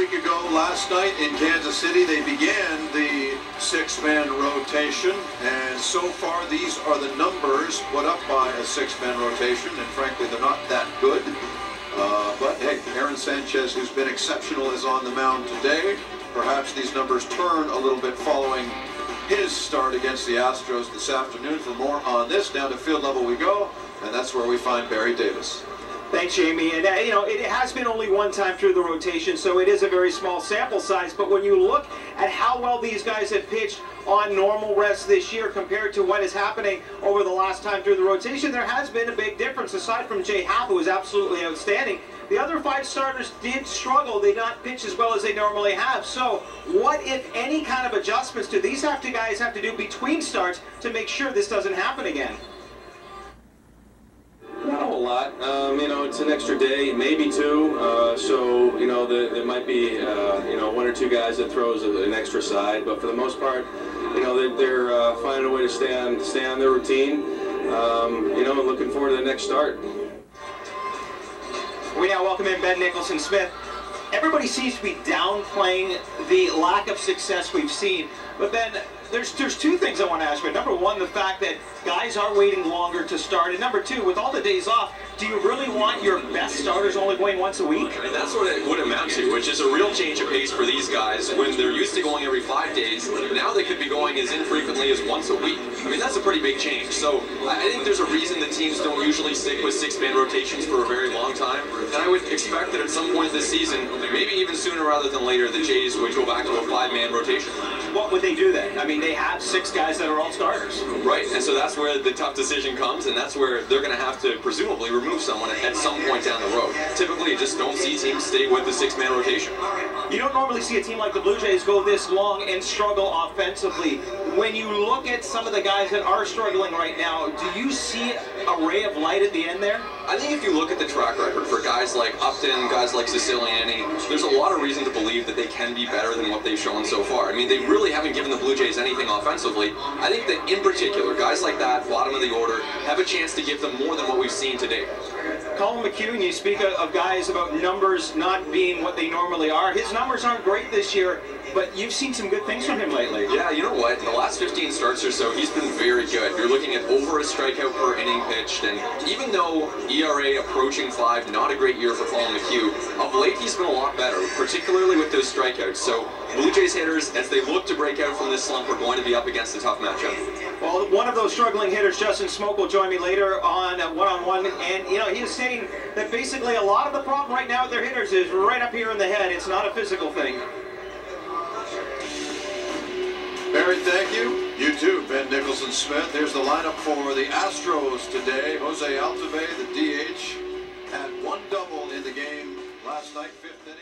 week ago, last night in Kansas City, they began the six-man rotation, and so far these are the numbers put up by a six-man rotation, and frankly, they're not that good. But hey, Aaron Sanchez, who's been exceptional, is on the mound today. Perhaps these numbers turn a little bit following his start against the Astros this afternoon. For more on this, down to field level we go, and that's where we find Barry Davis. Thanks, Jamie. And, you know, it has been only one time through the rotation, so it is a very small sample size. But when you look at how well these guys have pitched on normal rest this year compared to what is happening over the last time through the rotation, there has been a big difference. Aside from Jay Happ, who was absolutely outstanding, the other five starters did struggle. They did not pitch as well as they normally have. So what, if any, kind of adjustments do these guys have to do between starts to make sure this doesn't happen again? Not a whole lot. You know, it's an extra day, maybe two. So, you know, there might be, you know, one or two guys that throws an extra side. But for the most part, you know, they're finding a way to stay on their routine. You know, looking forward to the next start. We now welcome in Ben Nicholson-Smith. Everybody seems to be downplaying the lack of success we've seen. But Ben, there's two things I want to ask you. Number one, the fact that guys are waiting longer to start. And number two, with all the days off, do you really want your best starters only going once a week? I mean, that's what it would amount to, which is a real change of pace for these guys. When they're used to going every 5 days, now they could be going as infrequently as once a week. I mean, that's a pretty big change. So I think there's a reason that teams don't usually stick with six-man rotations for a very long time. And I would expect that at some point this season, maybe even sooner rather than later, the Jays would go back to a 5-man rotation. What would they do then? I mean, they have 6 guys that are all starters. Right, and so that's where the tough decision comes, and that's where they're going to have to presumably remove someone at some point down the road. Typically, you just don't see teams stay with the 6-man rotation. You don't normally see a team like the Blue Jays go this long and struggle offensively. When you look at some of the guys that are struggling right now, do you see a ray of light at the end there? I think if you look at the track record for guys like Upton, guys like Siciliani, there's a lot of reason to believe that they can be better than what they've shown so far. I mean, they really haven't given the Blue Jays anything offensively. I think that in particular, guys like that, bottom of the order, have a chance to give them more than what we've seen today. Colin McHugh, you speak of guys about numbers not being what they normally are. His numbers aren't great this year, but you've seen some good things from him lately. Yeah, you know what? In the last 15 starts or so, he's been very good. You're looking at over a strikeout per inning pitched, and even though ERA approaching 5, not a great year for Colin McHugh, of late he's been a lot better, particularly with those strikeouts. So Blue Jays hitters, as they look to break out from this slump, are going to be up against a tough matchup. Well, one of those struggling hitters, Justin Smoak, will join me later on one-on-one, and you know, he is saying that basically a lot of the problem right now with their hitters is right up here in the head. It's not a physical thing. Barry, thank you. You too, Ben Nicholson-Smith. Here's the lineup for the Astros today. Jose Altuve, the DH, had 1 double in the game last night, 5th inning.